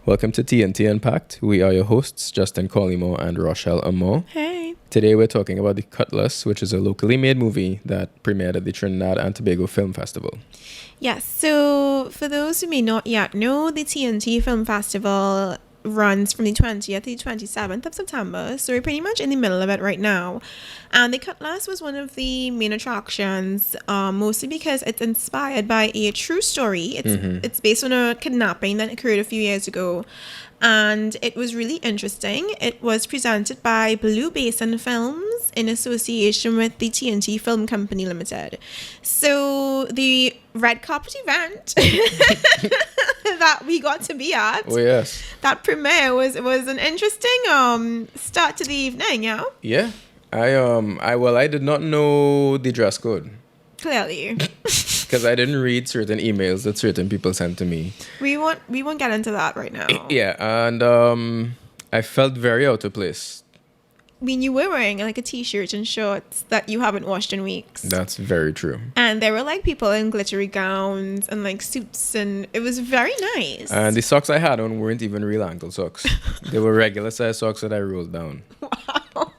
Welcome to TNT Unpacked. We are your hosts, Justin Collymore and Rochelle Amore. Hey. Today we're talking about the Cutlass, which is a locally made movie that premiered at the Trinidad and Tobago Film Festival. Yes, so for those who may not yet know, the TNT Film Festival runs from the 20th to the 27th of September, so we're pretty much in the middle of it right now. And the Cutlass was one of the main attractions, mostly because it's inspired by a true story. It's based on a kidnapping that occurred a few years ago, and it was really interesting. It was presented by Blue Basin Films in association with the TNT Film Company Limited. So the red carpet event that we got to be at, Oh yes. that premiere was an interesting start to the evening, yeah? Yeah. I did not know the dress code Clearly. because I didn't read certain emails that certain people sent to me. We won't get into that right now. Yeah, and I felt very out of place. I mean, you were wearing like a t-shirt and shorts that you haven't washed in weeks. That's very true. And there were like people in glittery gowns and like suits, and it was very nice. And the socks I had on weren't even real ankle socks. They were regular size socks that I rolled down. Wow.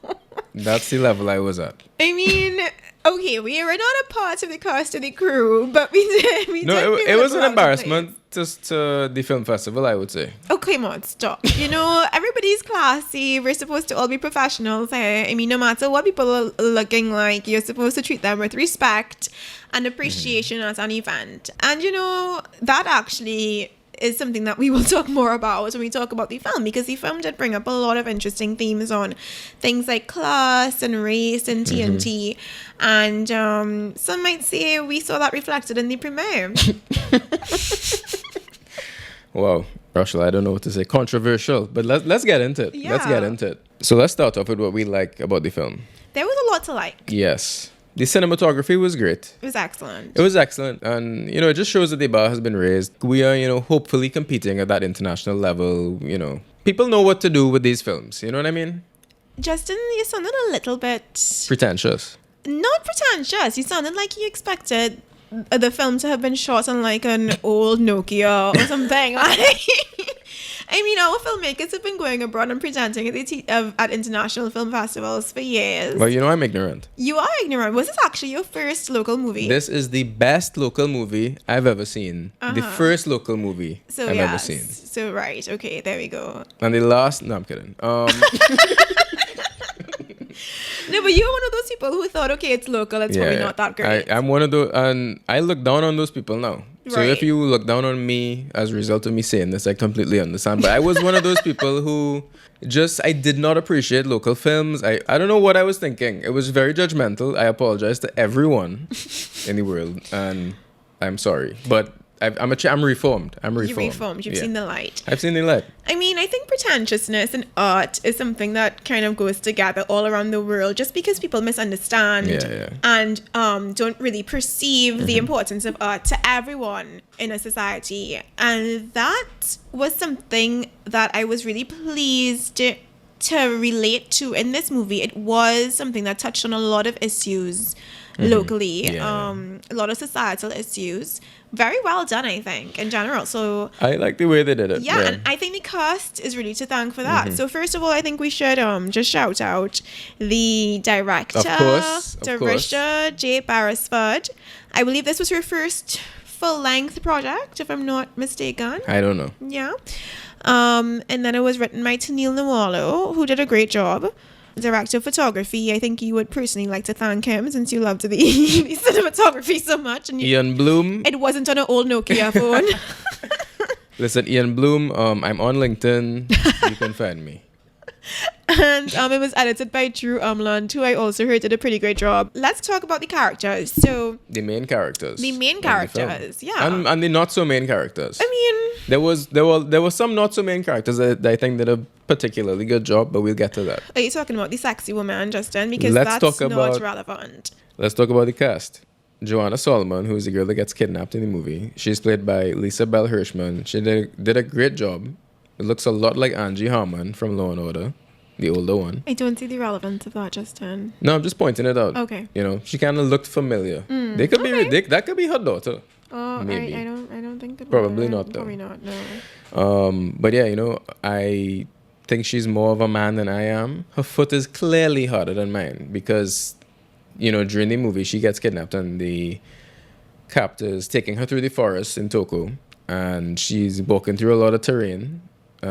That's the level I was at. I mean, okay, we were not a part of the cast of the crew, but we did. It was an embarrassment to the film festival, I would say. Oh, come on, stop. You know, everybody's classy. We're supposed to all be professionals. I mean, no matter what people are looking like, you're supposed to treat them with respect and appreciation at an event. And, you know, that actually is something that we will talk more about when we talk about the film, because the film did bring up a lot of interesting themes on things like class and race and TNT. And some might say we saw that reflected in the premiere. Wow, Rochelle, I don't know what to say. Controversial, but let's get into it. Yeah. Let's get into it. So let's start off with what we like about the film. There was a lot to like. Yes. The cinematography was great. It was excellent. It was excellent. And, you know, it just shows that the bar has been raised. We are, you know, hopefully competing at that international level. You know, people know what to do with these films. You know what I mean? Justin, you sounded a little bit... Pretentious. Not pretentious. You sounded like you expected the film to have been shot on like an old Nokia or something. Like, I mean, our filmmakers have been going abroad and presenting at international film festivals for years. Well, you know, I'm ignorant. You are ignorant. Was this actually your first local movie? This is the best local movie I've ever seen. The first local movie I've ever seen. So, right. Okay, there we go. And the last... No, I'm kidding. No, but you're one of those people who thought, okay, it's local, it's probably not that great. I'm one of those, and I look down on those people now. So Right. if you look down on me as a result of me saying this, I completely understand. But I was one of those people who I did not appreciate local films. I don't know what I was thinking. It was very judgmental. I apologize to everyone in the world, and I'm sorry. But I'm reformed. You're reformed. You've seen the light. I've seen the light. I mean, I think pretentiousness and art is something that kind of goes together all around the world, just because people misunderstand and don't really perceive the importance of art to everyone in a society. And that was something that I was really pleased to relate to in this movie. It was something that touched on a lot of issues locally, a lot of societal issues. Very well done, I think, in general. So I like the way they did it. Yeah, and I think the cast is really to thank for that. So first of all, I think we should just shout out the director, Richard J. Beresford. I believe this was her first full-length project, if I'm not mistaken. I don't know. Yeah. And then it was written by Tennille Nwalo, who did a great job. Director of photography, I think you would personally like to thank him since you loved the cinematography so much. And Ian Bloom. It wasn't on an old Nokia phone. Listen, Ian Bloom, I'm on LinkedIn. You can find me. And it was edited by Drew Umland, who I also heard did a pretty great job. Let's talk about the characters. So the main characters. Yeah. And the not so main characters. I mean, there was some not so main characters that I think did a particularly good job, but we'll get to that. Are you talking about the sexy woman, Justin? Because that's not relevant. Let's talk about the cast. Joanna Solomon, who's the girl that gets kidnapped in the movie, she's played by Lisa Bell Hirschman. She did a great job. It looks a lot like Angie Harmon from Law and Order, the older one. I don't see the relevance of that, Justin. No, I'm just pointing it out. Okay. You know, she kind of looked familiar. That could be her daughter. Oh, maybe. I don't think that Probably would. not, though. Probably not, no. But yeah, I think she's more of a man than I am. Her foot is clearly harder than mine because, during the movie, she gets kidnapped and the captors taking her through the forest in Toko, and she's walking through a lot of terrain.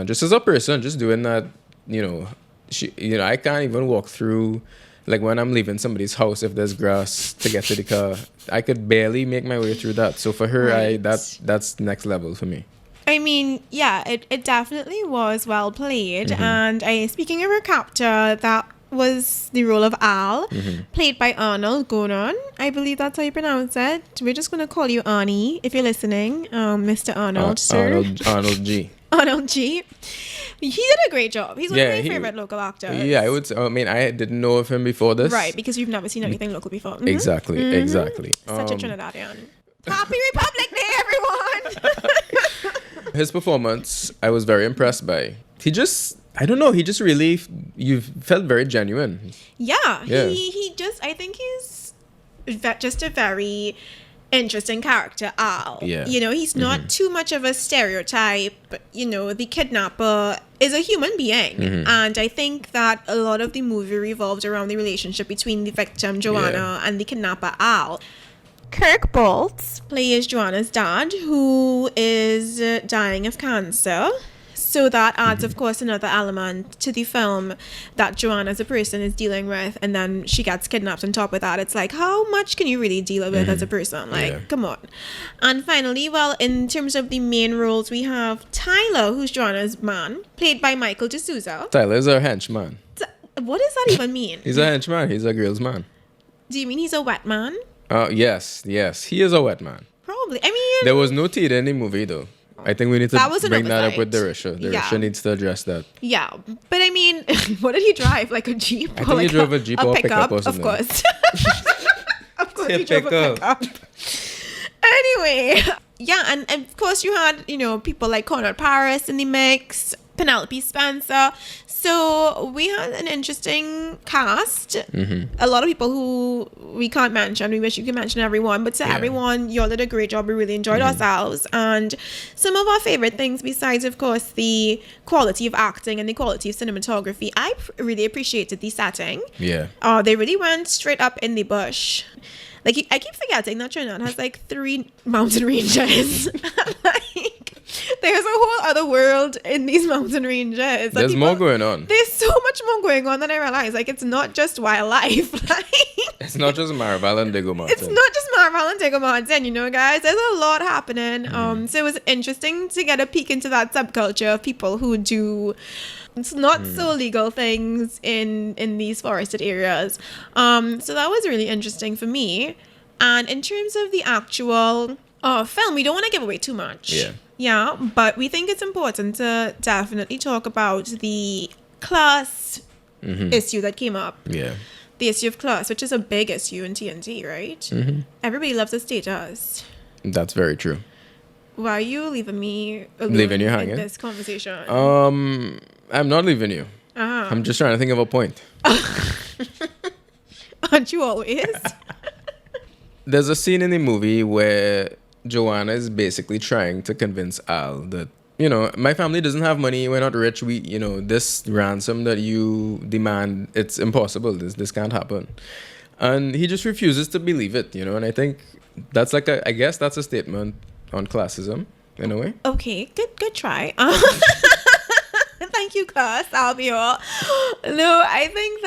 Just as a person, just doing that, I can't even walk through. Like when I'm leaving somebody's house, if there's grass to get to the car, I could barely make my way through that. So for her, Right. that's next level for me. I mean, yeah, it definitely was well played. And speaking of her captor, that was the role of Al, played by Arnold Gonon. I believe that's how you pronounce it. We're just going to call you Arnie if you're listening, Mr. Arnold, sir. Arnold G. Arnold G. He did a great job. He's one of my favorite local actors. Yeah, I would say, I didn't know of him before this. Right, because you've never seen anything local before. Mhm. Exactly. Such a Trinidadian. Happy Republic Day, everyone! His performance, I was very impressed by. He just really, you felt very genuine. Yeah. Yeah. He just, I think he's just a very interesting character, Al. Yeah. He's not too much of a stereotype. The kidnapper is a human being. And I think that a lot of the movie revolved around the relationship between the victim, Joanna, and the kidnapper, Al. Kirk Bolts plays Joanna's dad, who is dying of cancer. So that adds, of course, another element to the film that Joanna as a person is dealing with, and then she gets kidnapped on top of that. It's like, how much can you really deal with as a person? Like, come on. And finally, well, in terms of the main roles, we have Tyler, who's Joanna's man, played by Michael D'Souza. Tyler's a henchman. What does that even mean? He's a henchman. He's a girl's man. Do you mean he's a wet man? Yes. He is a wet man. Probably. I mean... There was no teeth in the movie, though. I think we need to That was an bring that up with oversight. Darisha. Darisha needs to address that. Yeah, but I mean, what did he drive? Like a Jeep? I think he drove a Jeep or a pickup or something. Of course. Of course he drove a pickup. Anyway, yeah, and of course you had, people like Conrad Paris in the mix, Penelope Spencer. So we had an interesting cast. A lot of people who we can't mention. We wish you could mention everyone. But to everyone, y'all did a great job. We really enjoyed ourselves. And some of our favorite things, besides, of course, the quality of acting and the quality of cinematography, I really appreciated the setting. Yeah. They really went straight up in the bush. Like, I keep forgetting that Trinidad has, 3 mountain ranges. There's a whole other world in these mountain ranges. There's more going on. There's so much more going on than I realized. It's not just wildlife. It's not just Marval and Diego Martin. It's not just Marval and Diego Martin, guys. There's a lot happening. So it was interesting to get a peek into that subculture of people who do... It's not so legal things in these forested areas. So that was really interesting for me. And in terms of the actual film, we don't want to give away too much. Yeah. Yeah, but we think it's important to definitely talk about the class issue that came up. Yeah. The issue of class, which is a big issue in TNT, right? Everybody loves a status. That's very true. Why are you leaving me alone Leaving you hanging? in this conversation? I'm not leaving you. I'm just trying to think of a point. Aren't you always? There's a scene in the movie where Joanna is basically trying to convince Al that, my family doesn't have money. We're not rich. We, this ransom that you demand, it's impossible. This can't happen. And he just refuses to believe it, and I think that's I guess that's a statement on classism in a way. Okay, good try. Thank you, Cuss. I'll be all. No, I think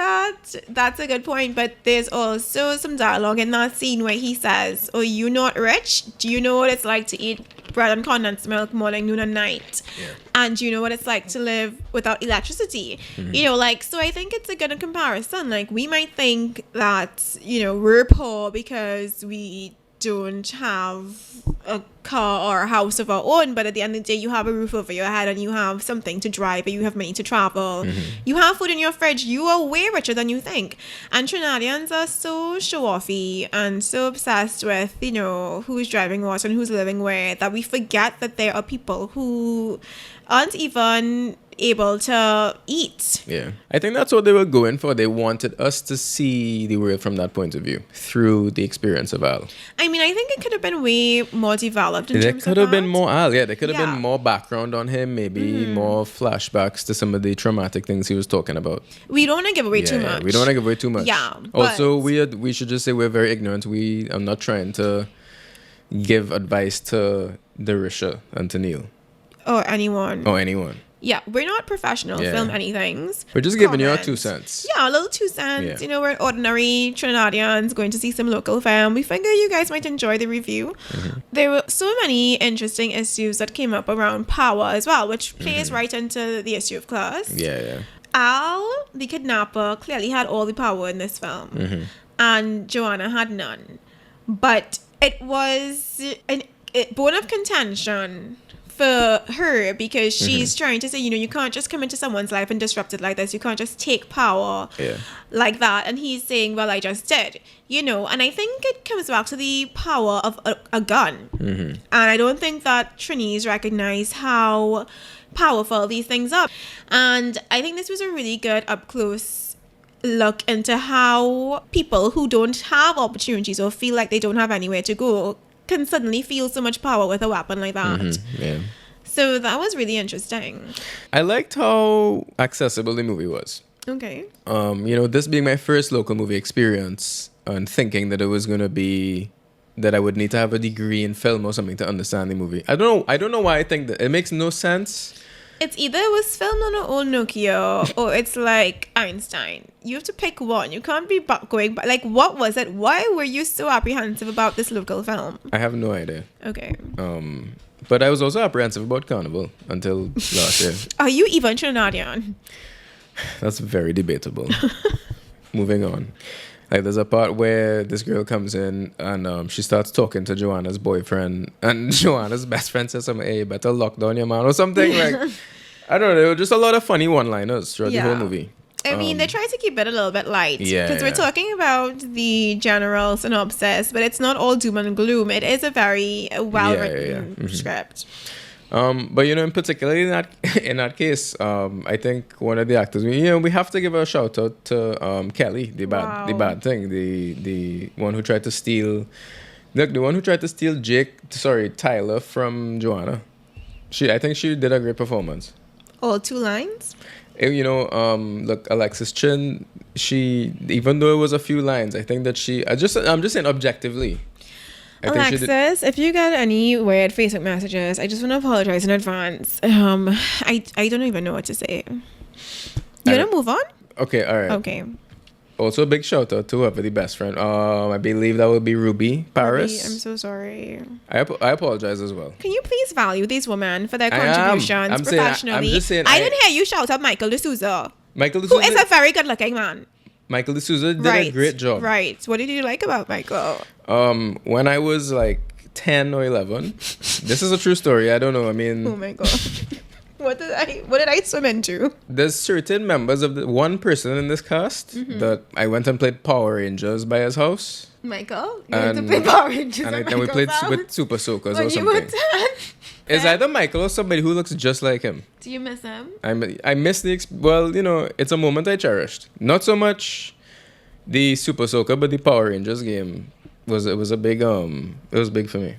that's a good point. But there's also some dialogue in that scene where he says, "Oh, you not rich? Do you know what it's like to eat bread and condensed milk morning, noon, and night? Yeah. And do you know what it's like to live without electricity?" So I think it's a good comparison. We might think that, we're poor because we don't have a car or a house of our own, but at the end of the day, you have a roof over your head and you have something to drive, and you have money to travel. You have food in your fridge. You are way richer than you think. And Trinidadians are so show-offy and so obsessed with, who's driving what and who's living where, that we forget that there are people who aren't even able to eat. Yeah. I think that's what they were going for. They wanted us to see the world from that point of view through the experience of Al. I mean, I think it could have been way more developed in There terms could of have been that. more. Yeah, there could have Yeah. been more background on him. Maybe more flashbacks to some of the traumatic things he was talking about. We don't want to give away too much. We don't want to give away too much. Yeah, Also, but- we should just say we're very ignorant. I'm not trying to give advice to Darisha and to Neil Or anyone. or anyone. Yeah, we're not professional Yeah. film anythings. We're just giving you our Comment. 2 cents. Yeah, a little 2 cents. Yeah. You know, we're ordinary Trinidadians going to see some local film. We figure you guys might enjoy the review. There were so many interesting issues that came up around power as well, which plays right into the issue of class. Yeah. Al, the kidnapper, clearly had all the power in this film, and Joanna had none. But it was a bone of contention for her because she's trying to say, you can't just come into someone's life and disrupt it like this. You can't just take power like that. And he's saying, well, I just did, and I think it comes back to the power of a gun. And I don't think that Trinis recognize how powerful these things are. And I think this was a really good up close look into how people who don't have opportunities or feel like they don't have anywhere to go can suddenly feel so much power with a weapon like that. Yeah. So that was really interesting. I liked how accessible the movie was. Okay. This being my first local movie experience and thinking that it was going to be that I would need to have a degree in film or something to understand the movie. I don't know why I think that. It makes no sense. It's either it was filmed on an old Nokia or it's like Einstein. You have to pick one. You can't be going back. Like, what was it? Why were you so apprehensive about this local film? I have no idea. Okay. But I was also apprehensive about Carnival until last year. Are you even Trinidadian? That's very debatable. Moving on. Like, there's a part where this girl comes in and she starts talking to Joanna's boyfriend, and Joanna's best friend says something, hey, you better lock down your man or something. Like, I don't know. There were just a lot of funny one-liners throughout the whole movie. I mean, they try to keep it a little bit light. Yeah, Because we're talking about the general synopsis, but it's not all doom and gloom. It is a very well-written script. But in particularly in that case, I think one of the actors, we have to give a shout out to Kelly, the bad thing, the one who tried to steal, the one who tried to steal Tyler from Joanna. I think she did a great performance. All 2 lines. Look, Alexis Chin, she, even though it was a few lines, I think that I'm just saying objectively. Alexis, if you got any weird Facebook messages, I just want to apologize in advance. I don't even know what to say. You want to move on? Okay, all right. Okay. Also, a big shout out to whoever the best friend. I believe that would be Ruby Paris. Ruby, I'm so sorry. I apologize as well. Can you please value these women for their I am. contributions I'm saying- professionally? I'm just saying I didn't hear you shout out Michael D'Souza, Michael who D'Souza, is a very good-looking man. Michael D'Souza did a great job. Right. What did you like about Michael? When I was like 10 or 11, this is a true story. I don't know. I mean, Oh my god. What did I swim into? there's certain members of the one person in this cast that I went and played Power Rangers by his house. Michael? You And- had to play Power Rangers And at then we Michael's played house? with Super Soakers When or you were something. 10? It's either Michael or somebody who looks just like him. Do you miss him? I miss well, it's a moment I cherished. Not so much the Super Soaker, but the Power Rangers game was big for me.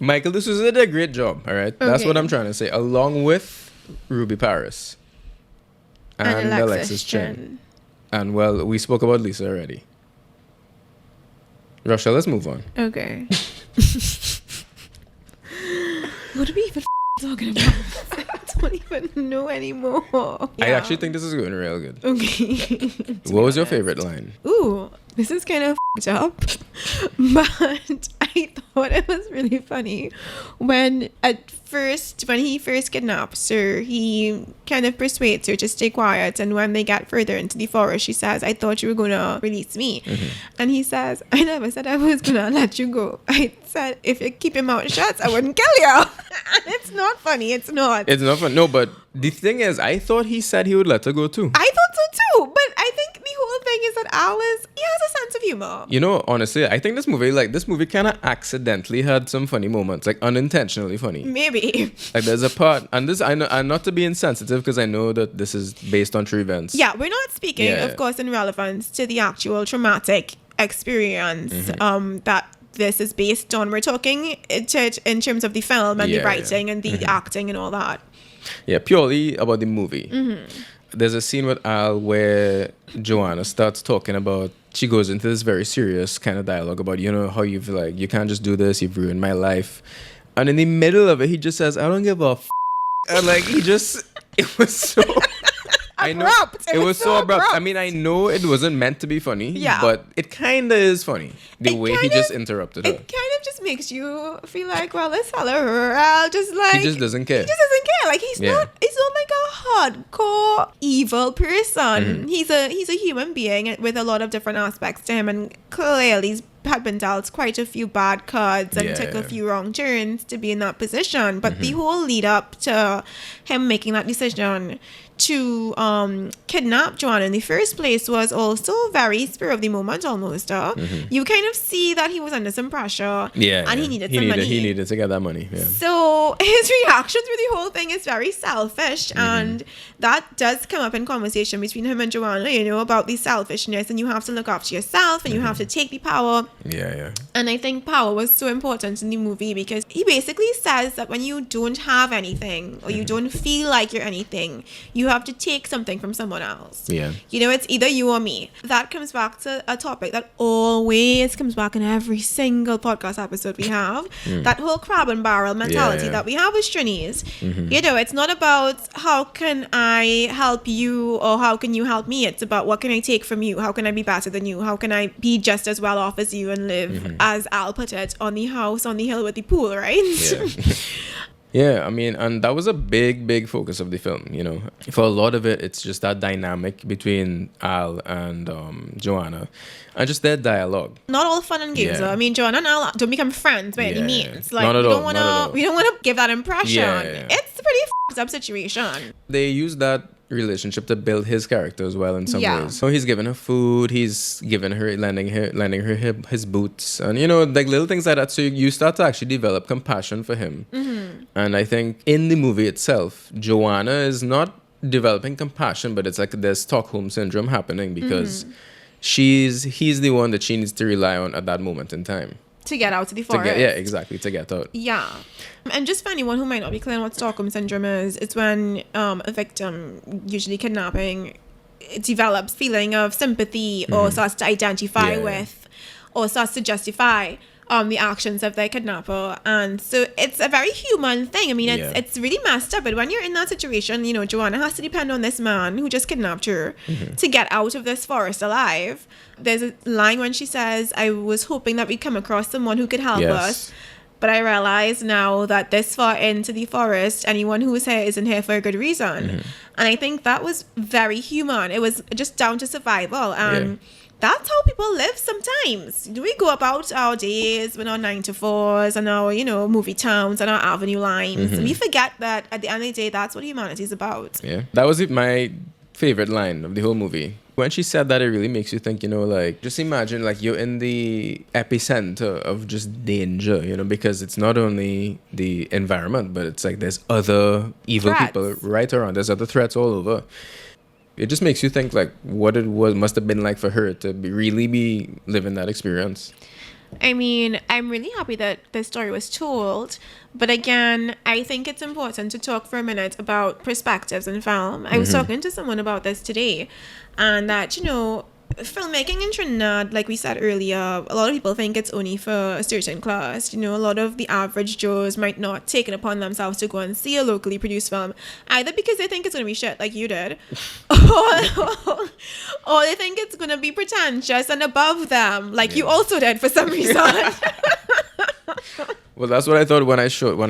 Michael D'Souza did a great job, all right? That's Okay. what I'm trying to say. Along with Ruby Paris and Alexis Chen. And well, we spoke about Lisa already. Rochelle, let's move on. Okay. What are we even talking about? I don't even know anymore. I actually think this is going real good. Okay. What was your favorite line? Ooh, this is kind of up, but I thought it was really funny when he first kidnaps her, he kind of persuades her to stay quiet, and when they get further into the forest, she says, I thought you were gonna release me. And he says, I never said I was gonna let you go. I said if you keep your mouth shut, I wouldn't kill you. And it's not funny. It's not fun. No, but the thing is, I thought he said he would let her go too. I thought so too, but I think the whole thing is that he has a sense of humor. Honestly, I think this movie kind of accidentally had some funny moments, like unintentionally funny. Maybe. Like there's a part, and this I know, and not to be insensitive because I know that this is based on true events. Yeah, we're not speaking, Yeah. of course, in relevance to the actual traumatic experience that this is based on. We're talking in terms of the film and the writing and the acting and all that. Yeah, purely about the movie. There's a scene with Al where Joanna starts talking about, she goes into this very serious kind of dialogue about, how you've like, you can't just do this, you've ruined my life. And in the middle of it, he just says, I don't give a and like, it was so... I know it was so abrupt. I mean, I know it wasn't meant to be funny, but it kind of is funny the way he just interrupted her. It kind of just makes you feel like, well, this fella, I'll just like he just doesn't care. He just doesn't care. Like he's not like a hardcore evil person. He's a human being with a lot of different aspects to him, and clearly he's had been dealt quite a few bad cards and took a few wrong turns to be in that position. But the whole lead up to him making that decision to kidnap Joanna in the first place was also very spur of the moment almost. You kind of see that he was under some pressure and he needed some money. He needed to get that money. Yeah. So his reaction through the whole thing is very selfish, and that does come up in conversation between him and Joanna, about the selfishness, and you have to look after yourself and you have to take the power. Yeah. And I think power was so important in the movie because he basically says that when you don't have anything or you don't feel like you're anything, you have to take something from someone else. Yeah. It's either you or me. That comes back to a topic that always comes back in every single podcast episode we have. That whole crab and barrel mentality that we have as Trinis. It's not about how can I help you or how can you help me. It's about what can I take from you? How can I be better than you? How can I be just as well off as you and live, as Al put it, on the house on the hill with the pool, right? Yeah. Yeah, I mean, and that was a big focus of the film, For a lot of it, it's just that dynamic between Al and Joanna and just their dialogue. Not all fun and games, though. I mean, Joanna and Al don't become friends by any means. Like, not at all. We don't want to give that impression. Yeah. It's a pretty f***ed up situation. They use that relationship to build his character as well in some ways. So he's giving her food, he's giving her, lending her his boots, and like little things like that. So you start to actually develop compassion for him. And I think in the movie itself, Joanna is not developing compassion, but it's like there's Stockholm Syndrome happening because he's the one that she needs to rely on at that moment in time. To get out to the forest. To get out. Yeah. And just for anyone who might not be clear on what Stockholm Syndrome is, it's when a victim, usually kidnapping, develops feeling of sympathy or starts to identify with or starts to justify the actions of their kidnapper. And so it's a very human thing. I mean, it's really messed up. But when you're in that situation, Joanna has to depend on this man who just kidnapped her to get out of this forest alive. There's a line when she says, I was hoping that we'd come across someone who could help us. But I realize now that this far into the forest, anyone who is here isn't here for a good reason. And I think that was very human. It was just down to survival. And that's how people live sometimes. We go about our days with our 9-to-4s and our, movie towns and our avenue lines. We forget that at the end of the day, that's what humanity is about. Yeah. That was my favorite line of the whole movie. When she said that, it really makes you think, just imagine like you're in the epicenter of just danger, because it's not only the environment, but it's like there's other evil people right around. There's other threats all over. It just makes you think like what it must have been like for her to really be living that experience. I mean, I'm really happy that this story was told. But again, I think it's important to talk for a minute about perspectives in film. I was talking to someone about this today, and that, filmmaking in Trinidad, like we said earlier, a lot of people think it's only for a certain class. A lot of the average Joes might not take it upon themselves to go and see a locally produced film, either because they think it's going to be shit like you did, or they think it's going to be pretentious and above them like you also did for some reason. Well, that's what I thought when I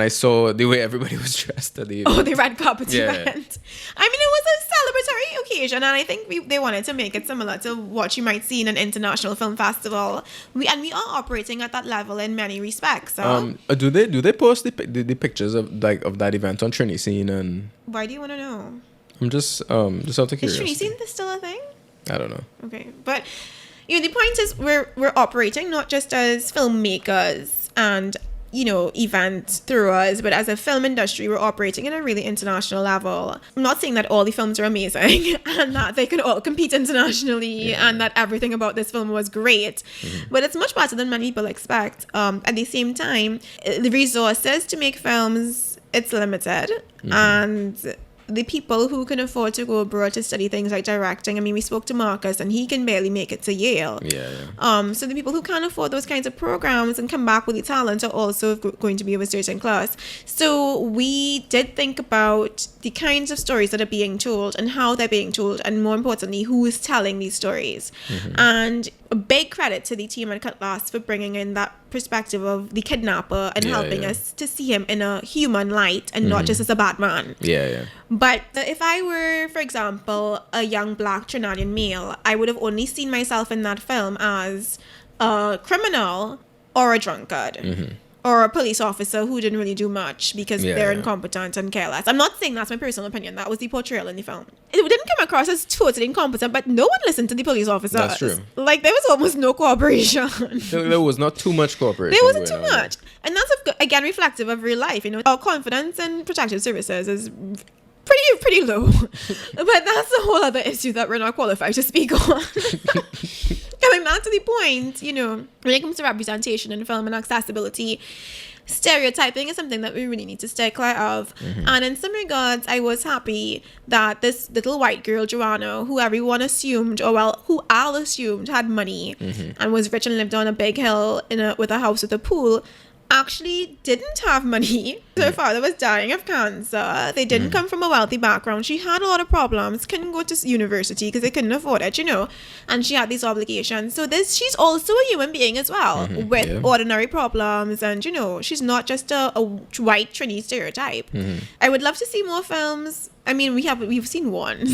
saw the way everybody was dressed at the event. Oh, the red carpet event. I mean, it was a celebratory occasion, and I think they wanted to make it similar to what you might see in an international film festival. We are operating at that level in many respects. So. Do they post the pictures of that event on Trini Scene? And why do you want to know? I'm just out of curiosity. Is Trini Scene still a thing? I don't know. Okay, but the point is we're operating not just as filmmakers and event through us, but as a film industry, we're operating at a really international level. I'm not saying that all the films are amazing and that they can all compete internationally and that everything about this film was great, but it's much better than many people expect. At the same time, the resources to make films, it's limited, and the people who can afford to go abroad to study things like directing. I mean, we spoke to Marcus and he can barely make it to Yale. So the people who can't afford those kinds of programs and come back with the talent are also going to be of a certain class. So we did think about the kinds of stories that are being told and how they're being told, and more importantly, who is telling these stories. And a big credit to the team at Cutlass for bringing in that perspective of the kidnapper and helping us to see him in a human light and not just as a bad man. But if I were, for example, a young black Trinidadian male, I would have only seen myself in that film as a criminal or a drunkard. Or a police officer who didn't really do much because they're incompetent and careless. I'm not saying that's my personal opinion. That was the portrayal in the film. It didn't come across as totally incompetent, but no one listened to the police officer. That's true. Like, there was almost no cooperation. There was not too much cooperation. There wasn't too much. And that's, again, reflective of real life. Our confidence in protective services is pretty low. But that's a whole other issue that we're not qualified to speak on. Coming back to the point, when it comes to representation in film and accessibility, stereotyping is something that we really need to stay clear of. And in some regards, I was happy that this little white girl, Joanna, who everyone assumed, who Al assumed had money and was rich and lived on a big hill with a house with a pool, actually didn't have money. Her father was dying of cancer. They didn't come from a wealthy background. She had a lot of problems, couldn't go to university because they couldn't afford it, and she had these obligations. So she's also a human being as well, with ordinary problems, and she's not just a white Trini stereotype. I would love to see more films. I mean, we've seen one.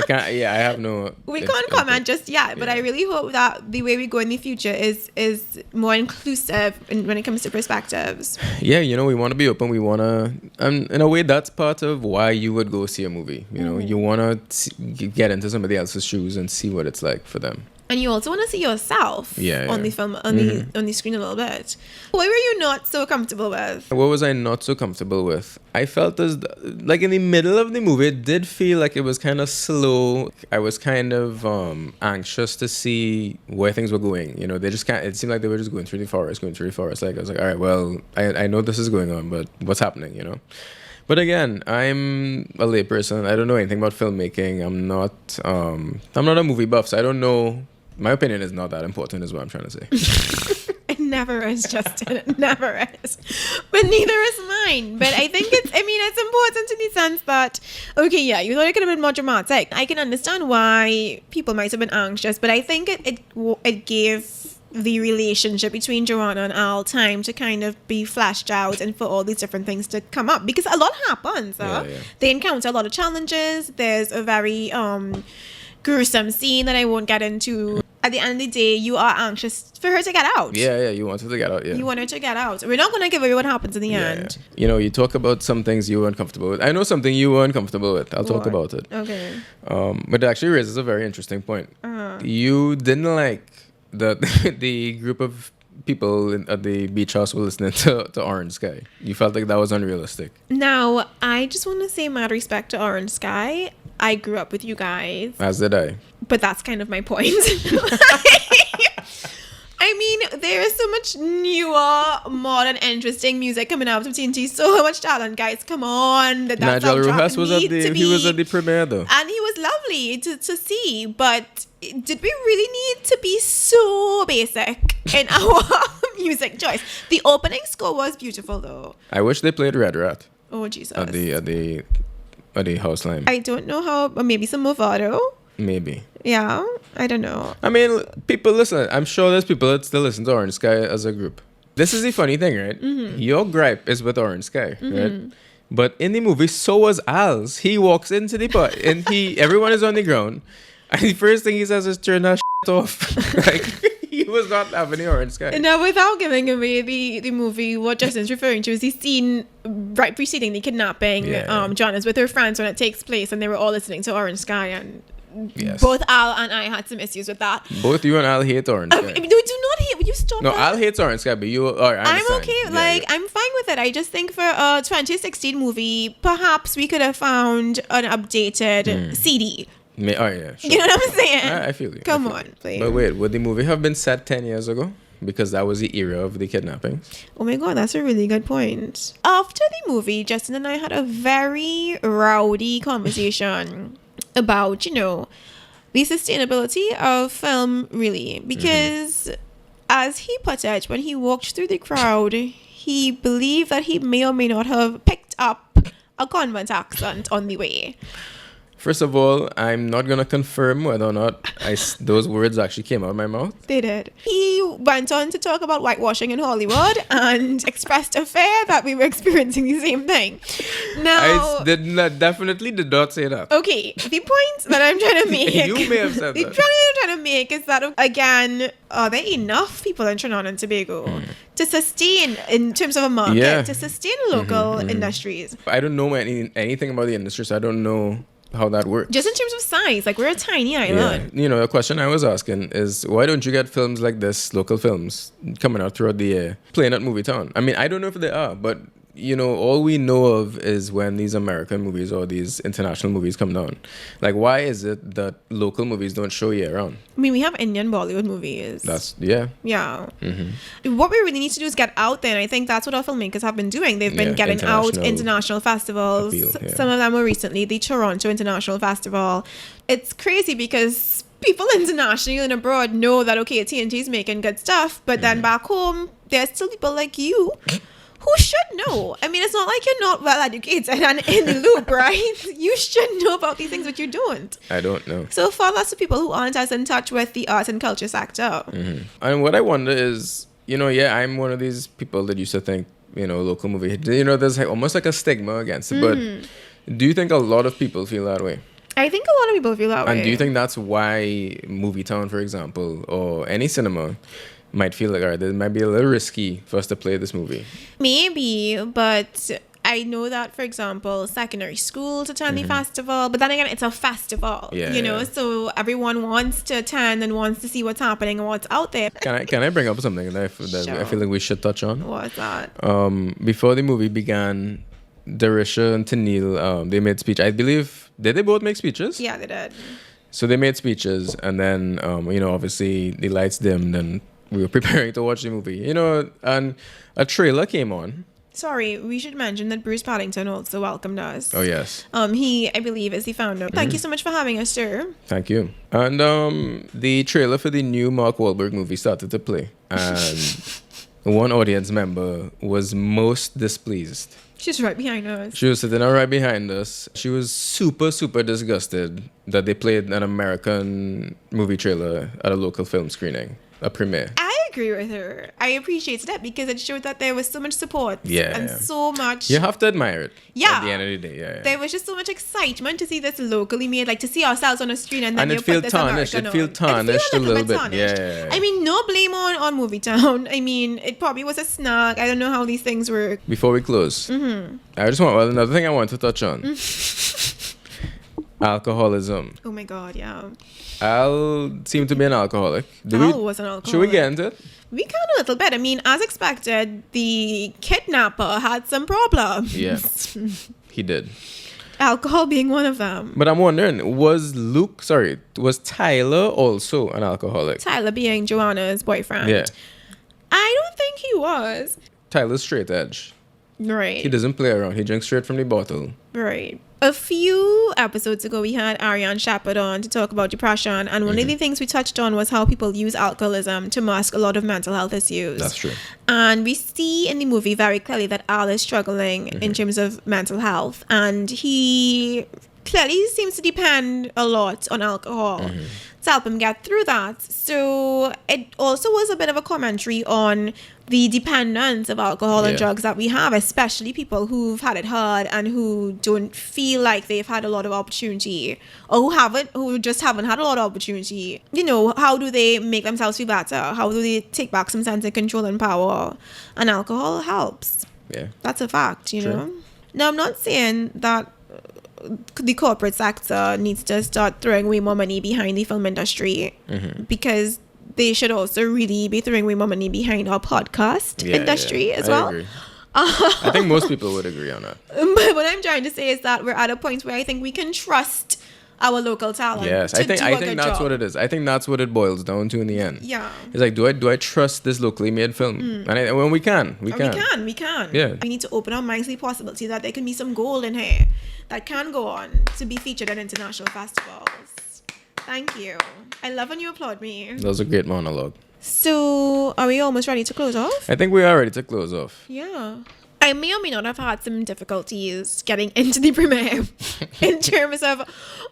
I have no... We can't comment just yet, but I really hope that the way we go in the future is more inclusive when it comes to perspectives. Yeah, we want to be open. We want to... And in a way, that's part of why you would go see a movie. You want to get into somebody else's shoes and see what it's like for them. And you also want to see yourself on the film, on the screen a little bit. What were you not so comfortable with? What was I not so comfortable with? I felt as like in the middle of the movie, it did feel like it was kind of slow. I was kind of anxious to see where things were going. They just it seemed like they were just going through the forest. Like I was like, all right, well, I know this is going on, but what's happening? But again, I'm a layperson. I don't know anything about filmmaking. I'm not a movie buff, so I don't know. My opinion is not that important, is what I'm trying to say. It never is, Justin. It never is. But neither is mine. But I think it's important in the sense that, you thought it could have been more dramatic. I can understand why people might have been anxious, but I think it gave the relationship between Joanna and Al time to kind of be fleshed out and for all these different things to come up, because a lot happens. They encounter a lot of challenges. There's a very gruesome scene that I won't get into. At the end of the day, you are anxious for her to get out. You want her to get out. You want her to get out. We're not going to give away what happens in the end. You talk about some things you were uncomfortable with. I know something you were uncomfortable with. I'll talk about it. Okay. But it actually raises a very interesting point. You didn't like that the group of people at the beach house were listening to Orange Sky. You felt like that was unrealistic. Now, I just want to say mad respect to Orange Sky. I grew up with you guys. As did I. But that's kind of my point. I mean, there is so much newer, modern, interesting music coming out of TNT. So much talent, guys. Come on. Nigel Rojas was at the premiere, though. And he was lovely to see. But did we really need to be so basic in our music choice? The opening score was beautiful, though. I wish they played Red Rat. Oh, Jesus. At the house line. I don't know how. Or maybe some Movado. Maybe. Yeah, I don't know. I mean, people listen. I'm sure there's people that still listen to Orange Sky as a group. This is the funny thing, right? Your gripe is with Orange Sky, right? But in the movie, so was Al's. He walks into the part and everyone is on the ground, and the first thing he says is turn that shit off. Like, he was not having the Orange Sky. Now, without giving away the movie, what Justin's referring to is the scene right preceding the kidnapping. John is with her friends when it takes place, and they were all listening to Orange Sky, and Yes. Both Al and I had some issues with that. Both you and Al hate Orange Sky. We do not hate. Would you stop No, that? Al hates Orange Sky, but you are. I'm okay. I'm fine with it. I just think for a 2016 movie, perhaps we could have found an updated CD. Oh yeah, sure. You know what I'm saying? I feel you. Come on, please. But wait, would the movie have been set 10 years ago? Because that was the era of the kidnappings. Oh my god, that's a really good point. After the movie, Justin and I had a very rowdy conversation about, the sustainability of film, really. Because, as he put it, when he walked through the crowd, he believed that he may or may not have picked up a convent accent on the way. First of all, I'm not going to confirm whether or not those words actually came out of my mouth. They did. He went on to talk about whitewashing in Hollywood and expressed a fear that we were experiencing the same thing. Now, definitely did not say that. Okay, the point that I'm trying to make... You may have said the that. point I'm trying to make is that, again, are there enough people in Trinidad and Tobago to sustain, in terms of a market, to sustain local industries? I don't know anything about the industry, so I don't know how that works. Just in terms of size, like we're a tiny island. Yeah. A question I was asking is, why don't you get films like this, local films, coming out throughout the year, playing at Movie Town? I mean, I don't know if they are, but all we know of is when these American movies or these international movies come down. Like, why is it that local movies don't show year round? I mean, we have Indian Bollywood movies. Yeah. What we really need to do is get out there, and I think that's what our filmmakers have been doing. They've been getting out international festivals. Some of them were recently the Toronto International Festival. It's crazy because people internationally and abroad know that, okay, TNT is making good stuff, but then back home, there's still people like you who should know. I mean, it's not like you're not well educated and in the loop, right? You should know about these things, but you don't. I don't know. So for lots of people who aren't as in touch with the art and culture sector. And what I wonder is, I'm one of these people that used to think, local movie, there's like almost like a stigma against it. But do you think a lot of people feel that way? I think a lot of people feel that way. And do you think that's why Movie Town, for example, or any cinema might feel like, all right, it might be a little risky for us to play this movie? Maybe, but I know that, for example, secondary schools attend the festival, but then again, it's a festival, so everyone wants to attend and wants to see what's happening and what's out there. Can I bring up something that I feel like we should touch on? What's that? Before the movie began, Darisha and Tanil, they made speech. I believe, did they both make speeches? Yeah, they did. So they made speeches, and then, obviously the lights dimmed and we were preparing to watch the movie, and a trailer came on. Sorry, we should mention that Bruce Paddington also welcomed us. Oh, yes. He, I believe, is the founder. Thank you so much for having us, sir. Thank you. And the trailer for the new Mark Wahlberg movie started to play. And one audience member was most displeased. She's right behind us. She was sitting right behind us. She was super, super disgusted that they played an American movie trailer at a local film screening, a premiere. I agree with her. I appreciated it because it showed that there was so much support so much. You have to admire it. Yeah. At the end of the day, There was just so much excitement to see this locally made, like to see ourselves on a screen and then you put this tarnished. It felt tarnished a little bit. Yeah. I mean, no blame on Movie Town. I mean, it probably was a snag. I don't know how these things work. Before we close, another thing I want to touch on. Alcoholism. Oh my God, yeah. Al seemed to be an alcoholic. Al was an alcoholic. Should we get into it? We can a little bit. I mean, as expected, the kidnapper had some problems. Yeah, he did. Alcohol being one of them. But I'm wondering, was Tyler also an alcoholic? Tyler being Joanna's boyfriend. Yeah. I don't think he was. Tyler's straight edge. Right. He doesn't play around. He drinks straight from the bottle. Right. A few episodes ago, we had Ariane Shepard on to talk about depression. And one of the things we touched on was how people use alcoholism to mask a lot of mental health issues. That's true. And we see in the movie very clearly that Al is struggling in terms of mental health. And he clearly seems to depend a lot on alcohol to help him get through that. So it also was a bit of a commentary on the dependence of alcohol and drugs that we have, especially people who've had it hard and who don't feel like they've had a lot of opportunity, or who just haven't had a lot of opportunity. How do they make themselves feel better? How do they take back some sense of control and power? And alcohol helps. Yeah. That's a fact, you know? Now, I'm not saying that the corporate sector needs to start throwing way more money behind the film industry because they should also really be throwing way more money behind our podcast industry as well. Agree. I think most people would agree on that. But what I'm trying to say is that we're at a point where I think we can trust our local talent. Yes, I think that's what it is. I think that's what it boils down to in the end. Yeah. It's like, do I trust this locally made film? And when we can. We can. Yeah. We need to open our minds to the possibility that there can be some gold in here that can go on to be featured at international festivals. Thank you. I love when you applaud me. That was a great monologue. So, are we almost ready to close off? I think we are ready to close off. Yeah. I may or may not have had some difficulties getting into the premiere in terms of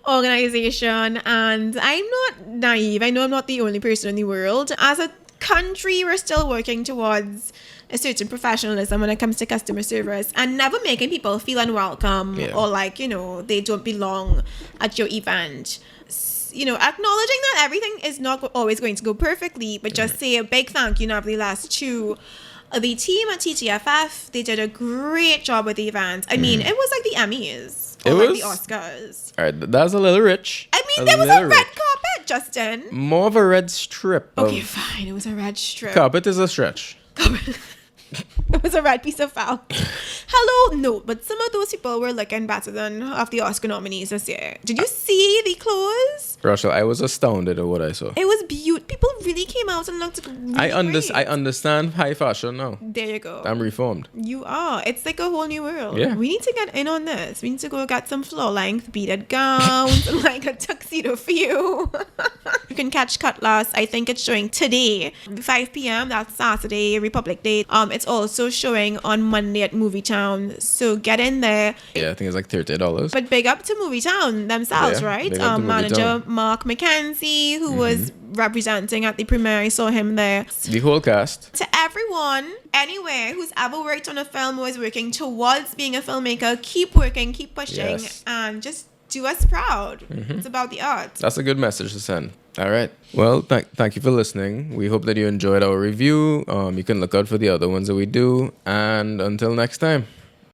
organization, and I'm not naive. I know I'm not the only person in the world. As a country, we're still working towards a certain professionalism when it comes to customer service and never making people feel unwelcome or like, they don't belong at your event. Acknowledging that everything is not always going to go perfectly, but just say a big thank you nevertheless to the team at TTFF. They did a great job with the event. I mean, it was like the Emmys or like the Oscars. All right, that's a little rich. I mean, there was a red carpet, Justin. More of a red strip. Okay, fine. It was a red strip. Carpet is a stretch. It was a red piece of felt. Hello, no, but some of those people were looking better than half the Oscar nominees this year. Did you see the clothes? Rochelle, I was astounded at what I saw. It was beautiful. People really came out and looked really I great. understand high fashion now. There you go. I'm reformed. You are. It's like a whole new world. Yeah. We need to get in on this. We need to go get some floor-length beaded gowns and like a tuxedo for you. You can catch Cutlass. I think it's showing today, 5 p.m. That's Saturday, Republic Day. It's also showing on Monday at Movie Town. So get in there. Yeah, I think it's like $30. But big up to Movie Town themselves, right? Big up to Movie Manager Town. Mark McKenzie, who was representing at the premiere. I saw him there. The whole cast. To everyone, anywhere who's ever worked on a film or is working towards being a filmmaker, keep working, keep pushing, and just do us proud. It's about the art. That's a good message to send. All right. Well, thank you for listening. We hope that you enjoyed our review. You can look out for the other ones that we do. And until next time.